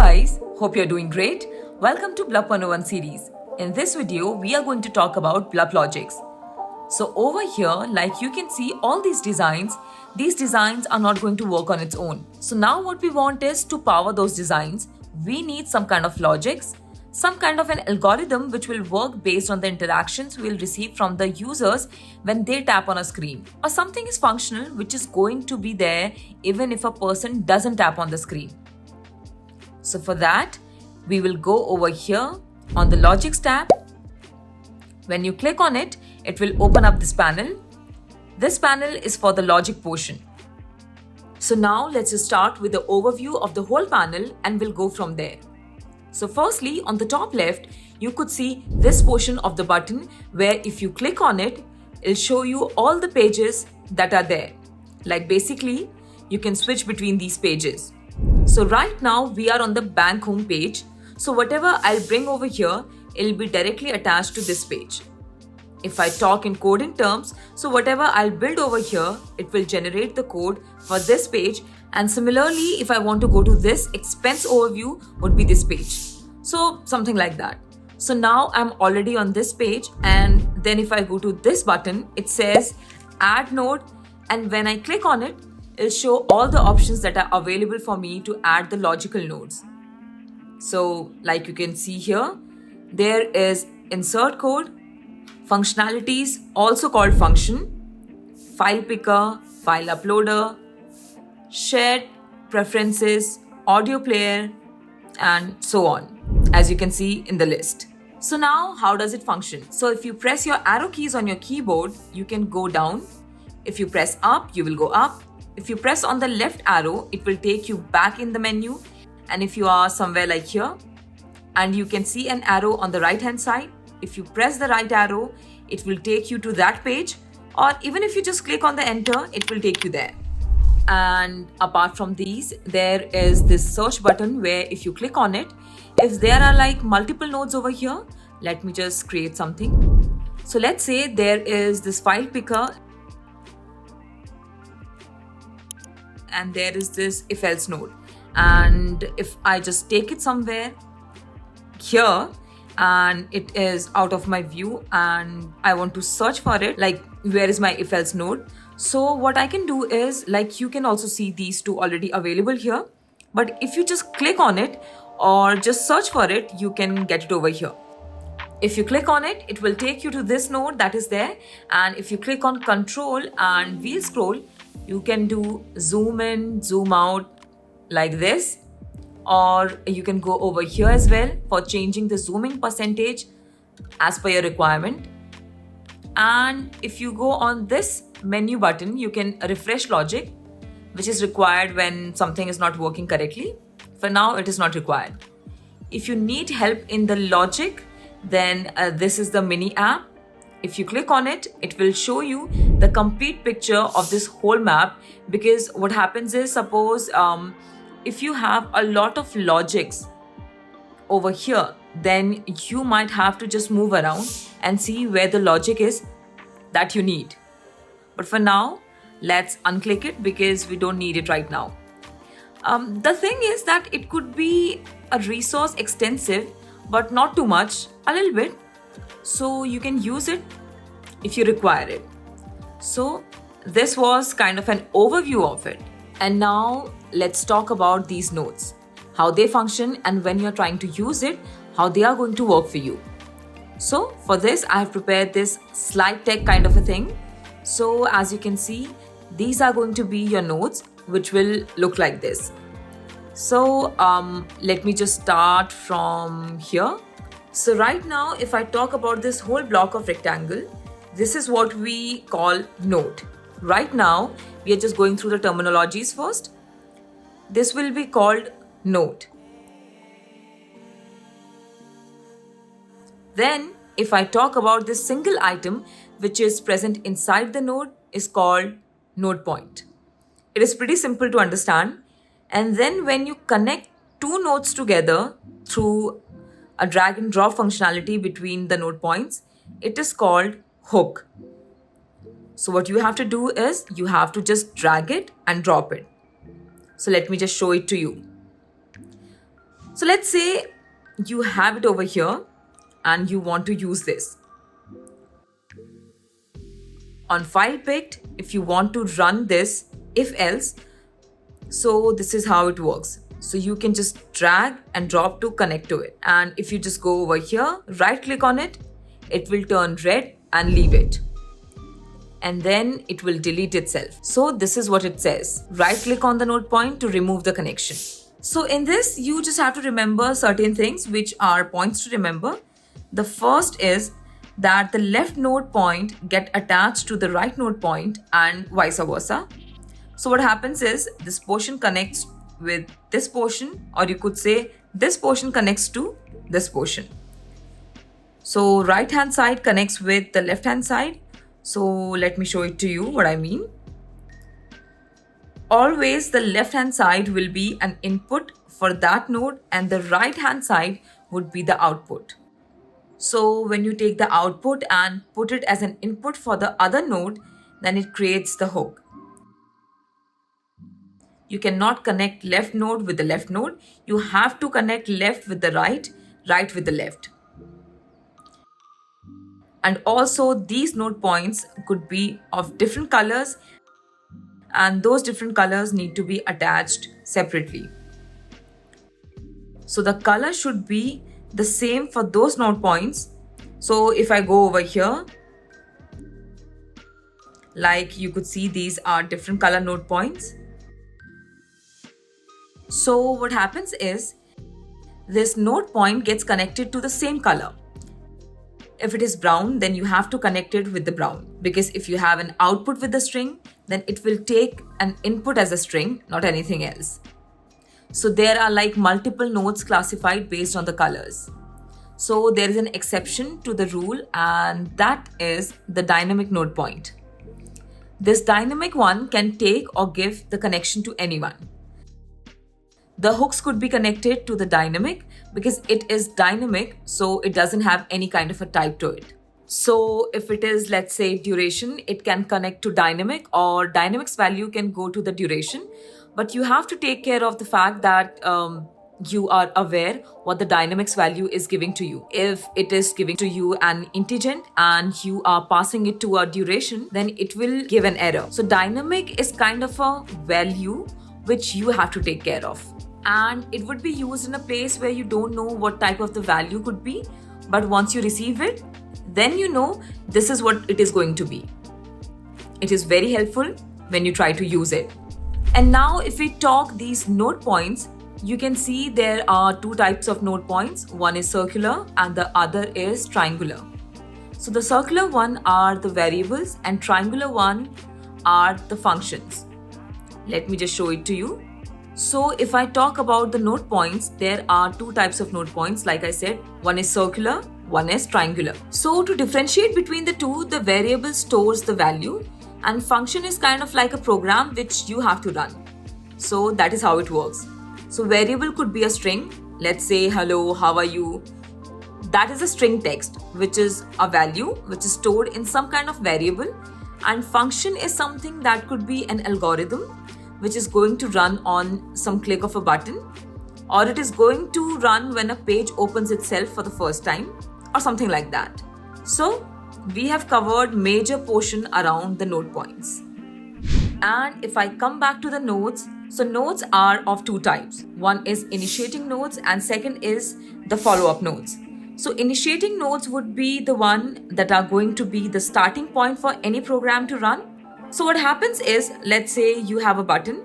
guys, hope you're doing great. Welcome to Blup 101 series. In this video, we are going to talk about Blup Logics. So over here, like you can see all these designs are not going to work on its own. So now what we want is to power those designs. We need some kind of logics, some kind of an algorithm which will work based on the interactions we'll receive from the users when they tap on a screen. Or something is functional which is going to be there even if a person doesn't tap on the screen. So for that, we will go over here on the Logics tab. When you click on it, it will open up this panel. This panel is for the logic portion. So now let's just start with the overview of the whole panel and we'll go from there. So firstly, on the top left, you could see this portion of the button where if you click on it, it'll show you all the pages that are there. Like basically, you can switch between these pages. So right now we are on the bank home page. So whatever I'll bring over here, it'll be directly attached to this page. If I talk in coding terms, so whatever I'll build over here, it will generate the code for this page. And similarly, if I want to go to this expense overview, would be this page. So something like that. So now I'm already on this page. And then if I go to this button, it says add node. And when I click on it, it'll show all the options that are available for me to add the logical nodes. So like you can see here, there is insert code, functionalities also called function, file picker, file uploader, shared, preferences, audio player, and so on, as you can see in the list. So now how does it function? So if you press your arrow keys on your keyboard, you can go down. If you press up, you will go up. If you press on the left arrow, it will take you back in the menu. And if you are somewhere like here, and you can see an arrow on the right hand side, if you press the right arrow, it will take you to that page. Or even if you just click on the enter, it will take you there. And apart from these, there is this search button where if you click on it, if there are like multiple nodes over here, let me just create something. So let's say there is this file picker. And there is this if else node. And if I just take it somewhere here and it is out of my view and I want to search for it, like where is my if else node? So what I can do is, like you can also see these two already available here. But if you just click on it or just search for it, you can get it over here. If you click on it, it will take you to this node that is there. And if you click on control and wheel scroll, you can do zoom in, zoom out like this, or you can go over here as well for changing the zooming percentage as per your requirement. And if you go on this menu button, you can refresh logic, which is required when something is not working correctly. For now, it is not required. If you need help in the logic, then this is the mini app. If you click on it, it will show you the complete picture of this whole map, because what happens is, suppose if you have a lot of logics over here, then you might have to just move around and see where the logic is that you need. But for now, let's unclick it because we don't need it right now. The thing is that it could be a resource extensive, but not too much, a little bit. So you can use it if you require it. So this was kind of an overview of it. And now let's talk about these nodes, how they function, and when you're trying to use it, how they are going to work for you. So for this, I have prepared this slide deck kind of a thing. So as you can see, these are going to be your nodes, which will look like this. So let me just start from here. So right now, if I talk about this whole block of rectangle, this is what we call node. Right now, we are just going through the terminologies first. This will be called node. Then, if I talk about this single item, which is present inside the node, is called node point. It is pretty simple to understand. And then when you connect two nodes together through a drag and drop functionality between the node points, it is called hook. So what you have to do is you have to just drag it and drop it. So let me just show it to you. So let's say you have it over here and you want to use this. On file picked, if you want to run this if else, so this is how it works. So you can just drag and drop to connect to it. And if you just go over here, right click on it, it will turn red and leave it. And then it will delete itself. So this is what it says. Right click on the node point to remove the connection. So in this, you just have to remember certain things which are points to remember. The first is that the left node point get attached to the right node point and vice versa. So what happens is this portion connects with this portion, or you could say this portion connects to this portion. So right hand side connects with the left hand side. So let me show it to you what I mean. Always the left hand side will be an input for that node and the right hand side would be the output. So when you take the output and put it as an input for the other node, then it creates the hook. You cannot connect left node with the left node. You have to connect left with the right, right with the left. And also these node points could be of different colors and those different colors need to be attached separately. So the color should be the same for those node points. So if I go over here, like you could see, these are different color node points. So what happens is this node point gets connected to the same color. If it is brown, then you have to connect it with the brown, because if you have an output with the string, then it will take an input as a string, not anything else. So there are like multiple nodes classified based on the colors. So there is an exception to the rule, and that is the dynamic node point. This dynamic one can take or give the connection to anyone. The hooks could be connected to the dynamic because it is dynamic, so it doesn't have any kind of a type to it. So if it is, let's say, duration, it can connect to dynamic, or dynamic's value can go to the duration. But you have to take care of the fact that you are aware what the dynamic's value is giving to you. If it is giving to you an integer and you are passing it to a duration, then it will give an error. So dynamic is kind of a value which you have to take care of. And it would be used in a place where you don't know what type of the value could be. But once you receive it, then you know this is what it is going to be. It is very helpful when you try to use it. And now if we talk these node points, you can see there are two types of node points. One is circular and the other is triangular. So the circular one are the variables and triangular one are the functions. Let me just show it to you. So if I talk about the node points, there are two types of node points. Like I said, one is circular, one is triangular. So to differentiate between the two, the variable stores the value and function is kind of like a program which you have to run. So that is how it works. So variable could be a string. Let's say, hello, how are you? That is a string text, which is a value which is stored in some kind of variable. And function is something that could be an algorithm which is going to run on some click of a button, or it is going to run when a page opens itself for the first time, or something like that. So we have covered major portion around the node points. And if I come back to the nodes, so nodes are of two types. One is initiating nodes and second is the follow-up nodes. So initiating nodes would be the one that are going to be the starting point for any program to run. So what happens is, let's say you have a button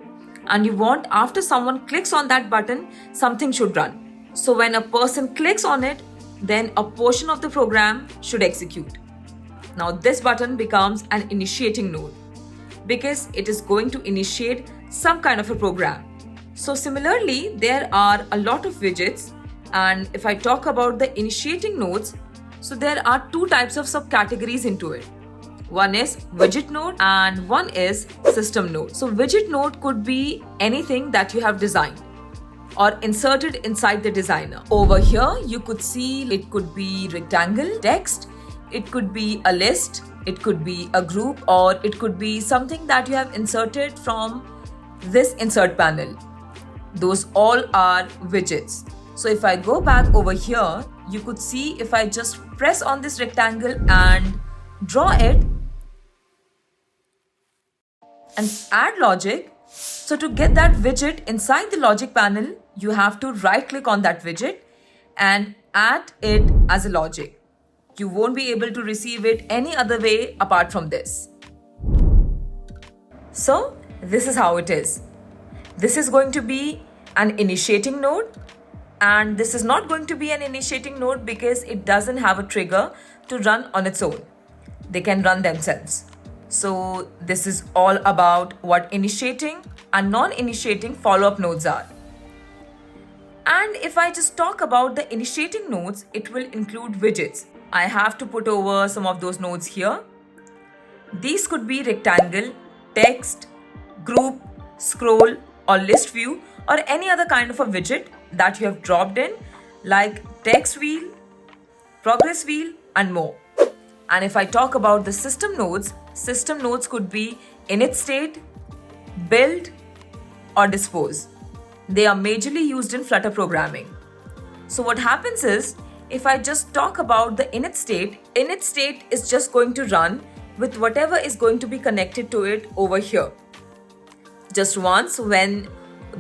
and you want after someone clicks on that button, something should run. So when a person clicks on it, then a portion of the program should execute. Now this button becomes an initiating node because it is going to initiate some kind of a program. So similarly, there are a lot of widgets, and if I talk about the initiating nodes, so there are two types of subcategories into it. One is widget node and one is system node. So widget node could be anything that you have designed or inserted inside the designer. Over here, you could see it could be rectangle, text, it could be a list, it could be a group, or it could be something that you have inserted from this insert panel. Those all are widgets. So if I go back over here, you could see if I just press on this rectangle and draw it and add logic. So to get that widget inside the logic panel, you have to right click on that widget and add it as a logic. You won't be able to receive it any other way apart from this. So this is how it is. This is going to be an initiating node, and this is not going to be an initiating node because it doesn't have a trigger to run on its own. They can run themselves. So this is all about what initiating and non-initiating follow-up nodes are. And if I just talk about the initiating nodes, it will include widgets. I have to put over some of those nodes here. These could be rectangle, text, group, scroll, or list view, or any other kind of a widget that you have dropped in, like text wheel, progress wheel, and more. And if I talk about the system nodes could be init state, build, or dispose. They are majorly used in Flutter programming. So what happens is, if I just talk about the init state is just going to run with whatever is going to be connected to it over here. Just once when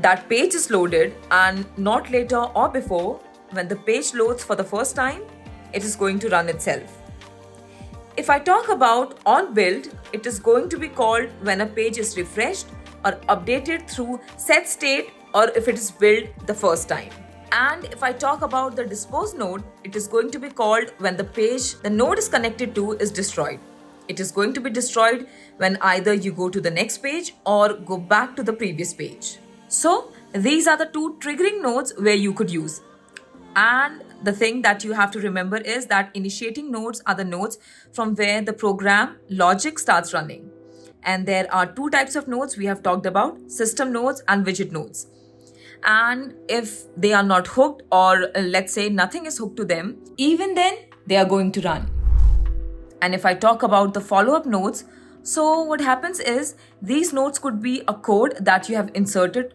that page is loaded, and not later or before. When the page loads for the first time, it is going to run itself. If I talk about on build, it is going to be called when a page is refreshed or updated through set state, or if it is built the first time. And if I talk about the dispose node, it is going to be called when the page the node is connected to is destroyed. It is going to be destroyed when either you go to the next page or go back to the previous page. So these are the two triggering nodes where you could use. And the thing that you have to remember is that initiating nodes are the nodes from where the program logic starts running. And there are two types of nodes we have talked about: system nodes and widget nodes. And if they are not hooked, or let's say nothing is hooked to them, even then they are going to run. And if I talk about the follow-up nodes, so what happens is these nodes could be a code that you have inserted,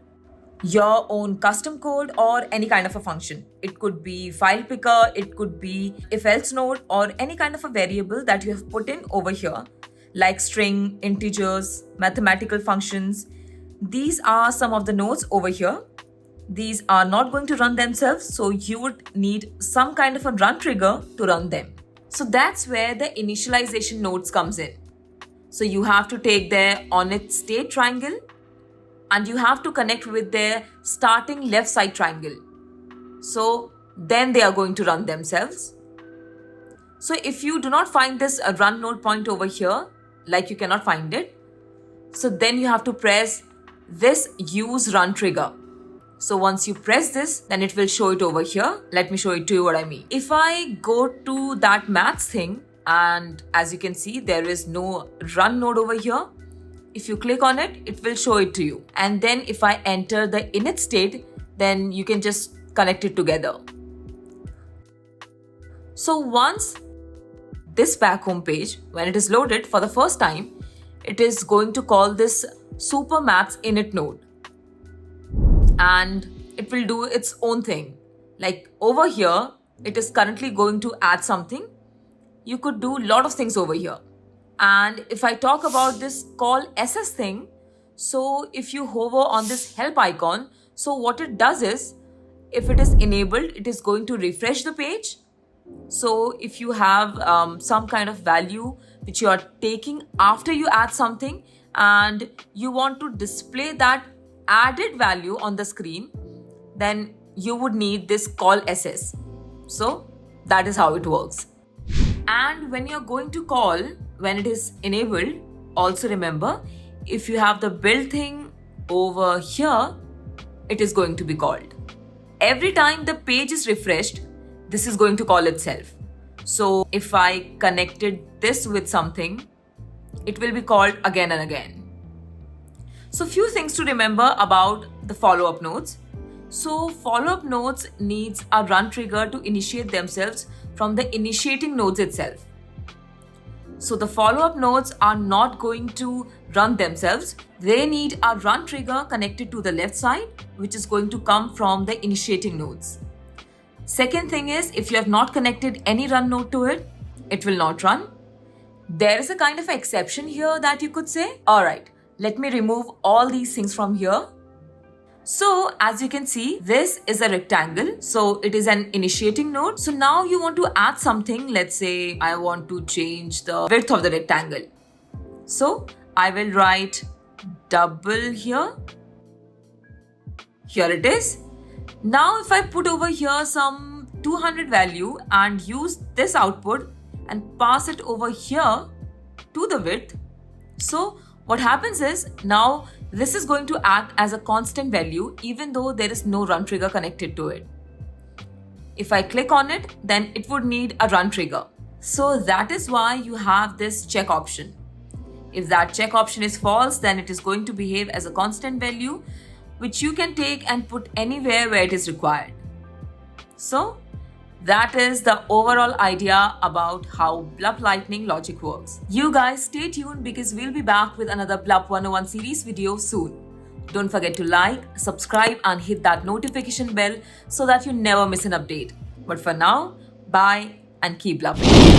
your own custom code, or any kind of a function. It could be file picker, it could be if else node, or any kind of a variable that you have put in over here, like string, integers, mathematical functions. These are some of the nodes over here. These are not going to run themselves, so you would need some kind of a run trigger to run them. So that's where the initialization nodes comes in. So you have to take their onIt state triangle and you have to connect with their starting left side triangle. So then they are going to run themselves. So if you do not find this run node point over here, like you cannot find it, so then you have to press this use run trigger. So once you press this, then it will show it over here. Let me show it to you what I mean. If I go to that maths thing, and as you can see, there is no run node over here. If you click on it, it will show it to you. And then if I enter the init state, then you can just connect it together. So once this back home page, when it is loaded for the first time, it is going to call this super maths init node. And it will do its own thing. Like over here, it is currently going to add something. You could do a lot of things over here. And if I talk about this call SS thing, so if you hover on this help icon, so what it does is, if it is enabled, it is going to refresh the page. So if you have some kind of value which you are taking after you add something and you want to display that added value on the screen, then you would need this call SS. So that is how it works. And when you're going to call, when it is enabled, also remember, if you have the build thing over here, it is going to be called. Every time the page is refreshed, this is going to call itself. So if I connected this with something, it will be called again and again. So few things to remember about the follow-up nodes. So follow-up nodes needs a run trigger to initiate themselves from the initiating nodes itself. So the follow-up nodes are not going to run themselves. They need a run trigger connected to the left side, which is going to come from the initiating nodes. Second thing is, if you have not connected any run node to it, it will not run. There is a kind of exception here that you could say. Alright, let me remove all these things from here. So as you can see, this is a rectangle. So it is an initiating node. So now you want to add something. Let's say I want to change the width of the rectangle. So I will write double here. Here it is. Now if I put over here some 200 value and use this output and pass it over here to the width. So what happens is now this is going to act as a constant value even though there is no run trigger connected to it. If I click on it, then it would need a run trigger. So that is why you have this check option. If that check option is false, then it is going to behave as a constant value, which you can take and put anywhere where it is required. So that is the overall idea about how Blup Lightning Logic works. You guys stay tuned because we'll be back with another Blup 101 series video soon. Don't forget to like, subscribe and hit that notification bell so that you never miss an update. But for now, bye and keep bluffing.